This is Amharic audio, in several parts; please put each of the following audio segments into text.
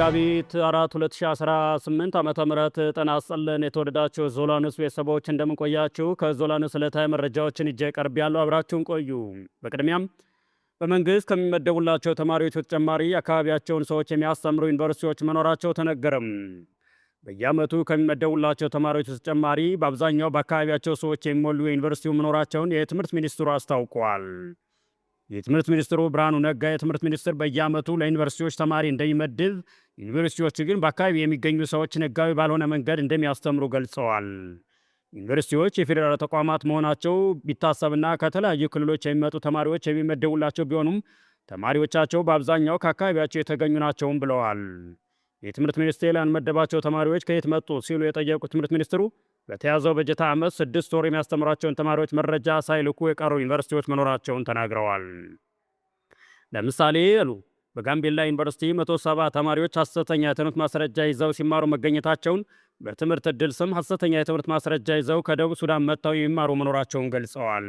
መጋቢት 4 2018 ዓመተ ምህረት ጤና ይስጥልን። የተወደዳችሁ ዞላንስ ቤተሰቦች እንደምንቆያችሁ ከዞላንስ ዕለታዊ መረጃዎችን ይዤ ቀርቤያለሁ። አብራችሁን ቆዩ። በቅድሚያም በመንግስት ከሚመደቡላቸው ተማሪዎች በተጨማሪ አካባቢያቸውን ሰዎች የሚያስተምሩ ዩኒቨርሲቲዎች መኖራቸው ተነገረም። በየዓመቱ ከሚመደቡላቸው ተማሪዎች በተጨማሪ በአብዛኛው በአካባቢያቸው ሰዎች የሚሞሉ ዩኒቨርሲቲው መኖራቸውን የትምህርት ሚኒስትሩ አስታውቋል። የትምህርት ሚኒስትሩ ብርሃኑ ነጋ የትምህርት ሚኒስትር በየዓመቱ ለዩኒቨርሲቲዎች ተማሪ እንደሚመድብ፣ ዩኒቨርሲቲዎች ግን በአካባቢ የሚገኙ ሰዎችን ሕጋዊ ባልሆነ መንገድ እንደሚያስተምሩ ገልጸዋል። ዩኒቨርሲቲዎች የፌዴራል ተቋማት መሆናቸው ቢታሰብና ከተለያዩ ክልሎች የሚመጡ ተማሪዎች የሚመደቡላቸው ቢሆኑም ተማሪዎቻቸው በአብዛኛው ከአካባቢያቸው የተገኙ ናቸውም ብለዋል። የትምህርት ሚኒስቴር ያልመደባቸው ተማሪዎች ከየት መጡ ሲሉ የጠየቁት ትምህርት ሚኒስትሩ በተያዘው በጀት ዓመት 6 ወር የሚያስተምሯቸውን ተማሪዎች መረጃ ሳይልኩ የቀሩ ዩኒቨርሲቲዎች መኖራቸውን ተናግረዋል። ለምሳሌ አሉ በጋምቤላ ዩኒቨርሲቲ 170 ተማሪዎች ሐሰተኛ የትምህርት ማስረጃ ይዘው ሲማሩ መገኘታቸውን፣ በትምህርት ዕድል ስም ሐሰተኛ የትምህርት ማስረጃ ይዘው ከደቡብ ሱዳን መጥተው የሚማሩ መኖራቸውን ገልጸዋል።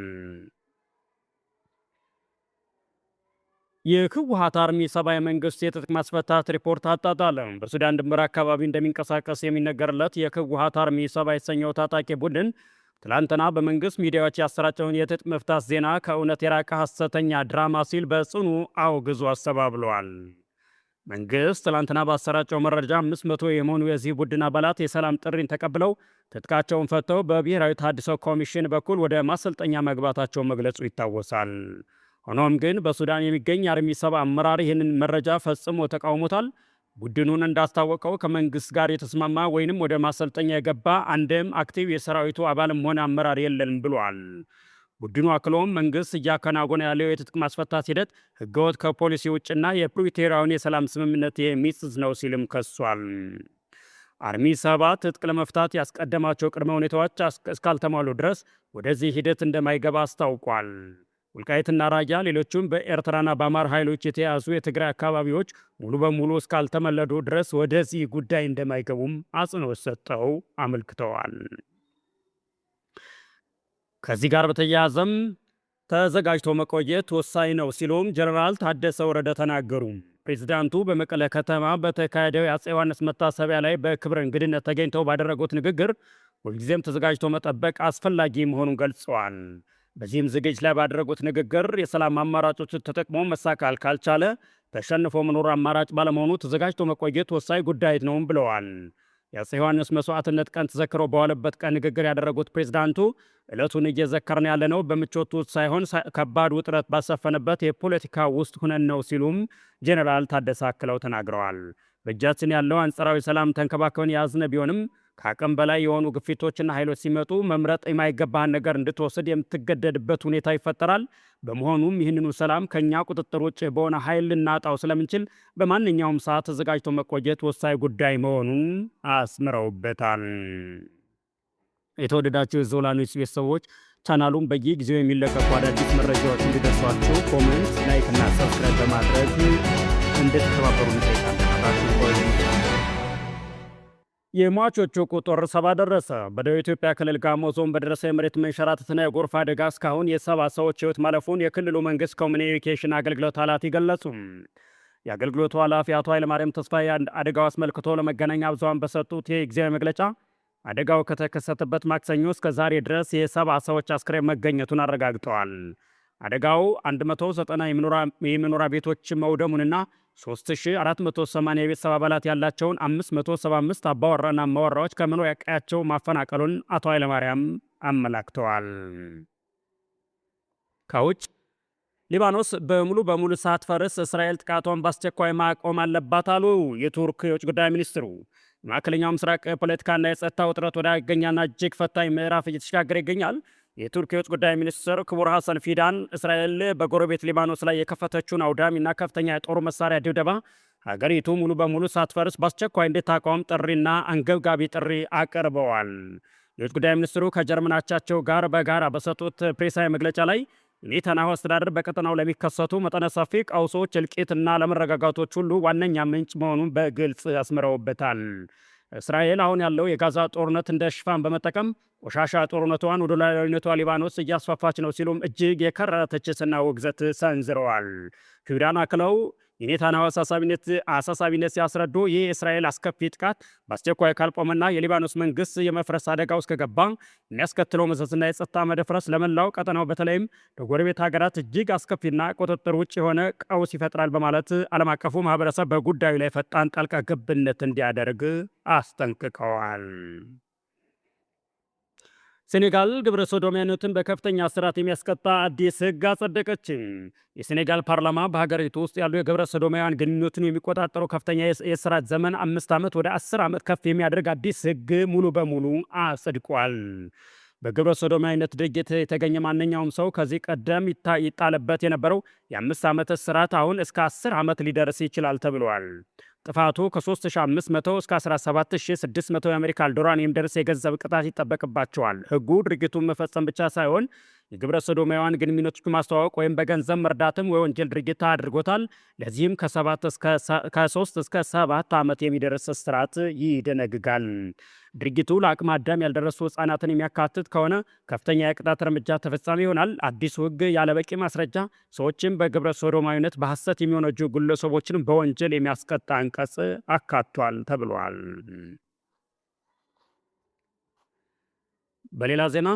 የህወሓት አርሚ ሰብአዊ መንግስት የትጥቅ ማስፈታት ሪፖርት አጣጣለ። በሱዳን ድንበር አካባቢ እንደሚንቀሳቀስ የሚነገርለት የህወሓት አርሚ ሰብአዊ የተሰኘው ታጣቂ ቡድን ትላንትና በመንግስት ሚዲያዎች ያሰራጨውን የትጥቅ መፍታት ዜና ከእውነት የራቀ ሐሰተኛ ድራማ ሲል በጽኑ አውግዞ አስተባብለዋል። መንግስት ትላንትና ባሰራጨው መረጃ 500 የሚሆኑ የዚህ ቡድን አባላት የሰላም ጥሪን ተቀብለው ትጥቃቸውን ፈተው በብሔራዊ ተሃድሶ ኮሚሽን በኩል ወደ ማሰልጠኛ መግባታቸው መግለጹ ይታወሳል። ሆኖም ግን በሱዳን የሚገኝ አርሚ ሰባ አመራር ይህንን መረጃ ፈጽሞ ተቃውሞታል። ቡድኑን እንዳስታወቀው ከመንግስት ጋር የተስማማ ወይንም ወደ ማሰልጠኛ የገባ አንድም አክቲቭ የሰራዊቱ አባልም ሆነ አመራር የለም ብሏል። ቡድኑ አክሎም መንግስት እያከናወነ ያለው የትጥቅ ማስፈታት ሂደት ህገወጥ፣ ከፖሊሲ ውጭና የፕሪቶሪያውን የሰላም ስምምነት የሚጥስ ነው ሲልም ከሷል። አርሚ ሰባ ትጥቅ ለመፍታት ያስቀደማቸው ቅድመ ሁኔታዎች እስካልተሟሉ ድረስ ወደዚህ ሂደት እንደማይገባ አስታውቋል። ወልቃይትና ራያ ሌሎቹም በኤርትራና በአማራ ኃይሎች የተያዙ የትግራይ አካባቢዎች ሙሉ በሙሉ እስካልተመለዱ ድረስ ወደዚህ ጉዳይ እንደማይገቡም አጽንኦት ሰጥተው አመልክተዋል። ከዚህ ጋር በተያያዘም ተዘጋጅቶ መቆየት ወሳኝ ነው ሲሉም ጀነራል ታደሰ ወረደ ተናገሩ። ፕሬዚዳንቱ በመቀለ ከተማ በተካሄደው የአፄ ዮሐንስ መታሰቢያ ላይ በክብር እንግድነት ተገኝተው ባደረጉት ንግግር ሁልጊዜም ተዘጋጅቶ መጠበቅ አስፈላጊ መሆኑን ገልጸዋል። በዚህም ዝግጅት ላይ ባደረጉት ንግግር የሰላም አማራጮችን ተጠቅሞ መሳካል ካልቻለ ተሸንፎ መኖር አማራጭ ባለመሆኑ ተዘጋጅቶ መቆየት ወሳኝ ጉዳይ ነውም ብለዋል። የአፄ ዮሐንስ መስዋዕትነት ቀን ተዘክሮ በዋለበት ቀን ንግግር ያደረጉት ፕሬዝዳንቱ ዕለቱን እየዘከርን ያለነው በምቾት ውስጥ ሳይሆን ከባድ ውጥረት ባሰፈነበት የፖለቲካ ውስጥ ሁነን ነው ሲሉም ጄኔራል ታደሰ አክለው ተናግረዋል። በእጃችን ያለው አንጻራዊ ሰላም ተንከባክበን ያዝነ ቢሆንም ከአቅም በላይ የሆኑ ግፊቶችና ኃይሎች ሲመጡ መምረጥ የማይገባህን ነገር እንድትወስድ የምትገደድበት ሁኔታ ይፈጠራል። በመሆኑም ይህንኑ ሰላም ከኛ ቁጥጥር ውጭ በሆነ ኃይል ልናጣው ስለምንችል በማንኛውም ሰዓት ተዘጋጅቶ መቆየት ወሳኝ ጉዳይ መሆኑን አስምረውበታል። የተወደዳችሁ የዞላ ኒውስ ቤተሰቦች ቻናሉን በየጊዜው የሚለቀቁ አዳዲስ መረጃዎች እንዲደርሷችሁ ኮሜንት፣ ላይክ እና ሰብስክራይብ በማድረግ እንድትተባበሩ እንጠይቃለን። የሟቾቹ ቁጥር 70 ደረሰ። በደቡብ ኢትዮጵያ ክልል ጋሞ ዞን በደረሰ የመሬት መንሸራተትና የጎርፍ አደጋ እስካሁን የ70 ሰዎች ሕይወት ማለፉን የክልሉ መንግስት ኮሚኒኬሽን አገልግሎት ኃላፊ ገለጹ። የአገልግሎቱ ኃላፊ አቶ ኃይለማርያም ተስፋዬ አደጋው አስመልክቶ ለመገናኛ ብዙሃን በሰጡት የጊዜያዊ መግለጫ አደጋው ከተከሰተበት ማክሰኞ እስከ ዛሬ ድረስ የ70 ሰዎች አስክሬን መገኘቱን አረጋግጠዋል። አደጋው 190 የመኖሪያ ቤቶች መውደሙንና 3480 የቤተሰብ አባላት ያላቸውን 575 አባወራና አማወራዎች ከመኖሪያ ቀያቸው ማፈናቀሉን አቶ ኃይለማርያም አመላክተዋል። ከውጭ ሊባኖስ በሙሉ በሙሉ ሳትፈርስ እስራኤል ጥቃቷን በአስቸኳይ ማቆም አለባት አሉ የቱርክ የውጭ ጉዳይ ሚኒስትሩ። የመካከለኛው ምስራቅ ፖለቲካና የጸጥታ ውጥረት ወደ አደገኛና እጅግ ፈታኝ ምዕራፍ እየተሸጋገረ ይገኛል። የቱርክ የውጭ ጉዳይ ሚኒስትር ክቡር ሐሰን ፊዳን እስራኤል በጎረቤት ሊባኖስ ላይ የከፈተችውን አውዳሚና ከፍተኛ የጦር መሳሪያ ድብደባ ሀገሪቱ ሙሉ በሙሉ ሳትፈርስ በአስቸኳይ እንድታቆም ጥሪና አንገብጋቢ ጥሪ አቅርበዋል። የውጭ ጉዳይ ሚኒስትሩ ከጀርመን አቻቸው ጋር በጋራ በሰጡት ፕሬሳዊ መግለጫ ላይ ኔታንያሁ አስተዳደር በቀጠናው ለሚከሰቱ መጠነ ሰፊ ቀውሶች፣ እልቂትና ለመረጋጋቶች ሁሉ ዋነኛ ምንጭ መሆኑን በግልጽ አስምረውበታል። እስራኤል አሁን ያለው የጋዛ ጦርነት እንደ ሽፋን በመጠቀም ቆሻሻ ጦርነቷን ወደ ሉዓላዊነቷ ሊባኖስ እያስፋፋች ነው ሲሉም እጅግ የከረረ ትችትና ውግዘት ሰንዝረዋል። ፊዳን አክለው የኔታንያሁ አሳሳቢነት ሲያስረዱ ይህ የእስራኤል አስከፊ ጥቃት በአስቸኳይ ካልቆመና የሊባኖስ መንግስት የመፍረስ አደጋ ውስጥ ከገባ የሚያስከትለው መዘዝና የጸጥታ መደፍረስ ለመላው ቀጠናው በተለይም ለጎረቤት ሀገራት እጅግ አስከፊና ቁጥጥር ውጭ የሆነ ቀውስ ይፈጥራል በማለት ዓለም አቀፉ ማህበረሰብ በጉዳዩ ላይ ፈጣን ጣልቃ ገብነት እንዲያደርግ አስጠንቅቀዋል። ሴኔጋል ግብረ ሰዶሚያነትን በከፍተኛ እስራት የሚያስቀጣ አዲስ ህግ አጸደቀች። የሴኔጋል ፓርላማ በሀገሪቱ ውስጥ ያሉ የግብረ ሰዶማውያን ግንኙነትን የሚቆጣጠሩ ከፍተኛ የእስራት ዘመን 5 ዓመት ወደ 10 ዓመት ከፍ የሚያደርግ አዲስ ህግ ሙሉ በሙሉ አጽድቋል። በግብረ ሰዶማዊነት ድርጊት የተገኘ ማንኛውም ሰው ከዚህ ቀደም ይጣልበት የነበረው የ5 ዓመት እስራት አሁን እስከ 10 ዓመት ሊደርስ ይችላል ተብሏል። ጥፋቱ ከ3500 እስከ 17600 የአሜሪካን ዶላር የሚደርስ የገንዘብ ቅጣት ይጠበቅባቸዋል። ህጉ ድርጊቱን መፈጸም ብቻ ሳይሆን የግብረ ሰዶማውያን ግንኙነቶች ማስተዋወቅ ወይም በገንዘብ መርዳትም የወንጀል ድርጊት አድርጎታል። ለዚህም ከ3 እስከ 7 ዓመት የሚደርስ እስራት ይደነግጋል። ድርጊቱ ለአቅመ አዳም ያልደረሱ ህጻናትን የሚያካትት ከሆነ ከፍተኛ የቅጣት እርምጃ ተፈጻሚ ይሆናል። አዲሱ ህግ ያለበቂ ማስረጃ ሰዎችን በግብረ ሰዶማዊነት በሐሰት የሚወነጁ ግለሰቦችን በወንጀል የሚያስቀጣ አንቀጽ አካቷል ተብሏል። በሌላ ዜና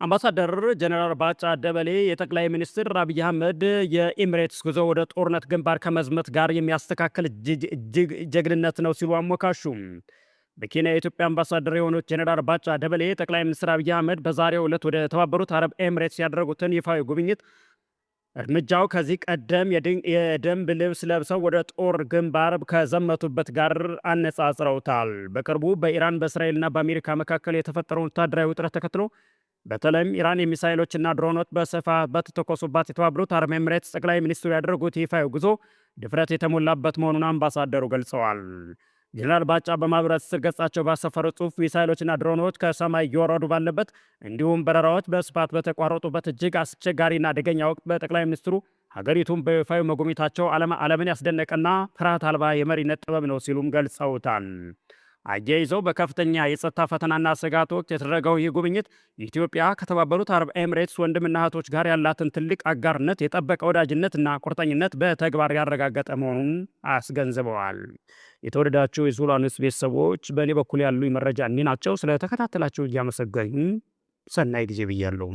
አምባሳደር ጀነራል ባጫ ደበሌ የጠቅላይ ሚኒስትር አብይ አህመድ የኤሚሬትስ ጉዞ ወደ ጦርነት ግንባር ከመዝመት ጋር የሚያስተካክል እጅግ ጀግንነት ነው ሲሉ አሞካሹ። በኬንያ የኢትዮጵያ አምባሳደር የሆኑት ጀነራል ባጫ ደበሌ ጠቅላይ ሚኒስትር አብይ አህመድ በዛሬው ዕለት ወደ ተባበሩት አረብ ኤሚሬትስ ያደረጉትን ይፋዊ ጉብኝት እርምጃው ከዚህ ቀደም የደንብ ልብስ ለብሰው ወደ ጦር ግንባር ከዘመቱበት ጋር አነጻጽረውታል። በቅርቡ በኢራን በእስራኤልና በአሜሪካ መካከል የተፈጠረውን ወታደራዊ ውጥረት ተከትሎ በተለይም ኢራን የሚሳይሎችና ድሮኖች በስፋት በተተኮሱባት የተባበሩት አረብ ኤሚሬትስ ጠቅላይ ሚኒስትሩ ያደረጉት ይፋዊ ጉዞ ድፍረት የተሞላበት መሆኑን አምባሳደሩ ገልጸዋል። ጀነራል ባጫ በማህበራዊ ትስስር ገጻቸው ባሰፈሩ ጽሑፍ ሚሳይሎችና ድሮኖች ከሰማይ እየወረዱ ባለበት እንዲሁም በረራዎች በስፋት በተቋረጡበት እጅግ አስቸጋሪና አደገኛ ወቅት በጠቅላይ ሚኒስትሩ ሀገሪቱን በይፋዊ መጎብኘታቸው ዓለምን ያስደነቀና ፍርሃት አልባ የመሪነት ጥበብ ነው ሲሉም ገልጸውታል። አያይዘው በከፍተኛ የጸጥታ ፈተናና ስጋት ወቅት የተደረገው ይህ ጉብኝት ኢትዮጵያ ከተባበሩት አረብ ኤሚሬትስ ወንድምና እህቶች ጋር ያላትን ትልቅ አጋርነት፣ የጠበቀ ወዳጅነትና ቁርጠኝነት በተግባር ያረጋገጠ መሆኑን አስገንዝበዋል። የተወደዳችሁ የዞላ ኒውስ ቤተሰቦች በእኔ በኩል ያሉ መረጃ እኒህ ናቸው። ስለተከታተላችሁ እያመሰገኝ ሰናይ ጊዜ ብያለሁ።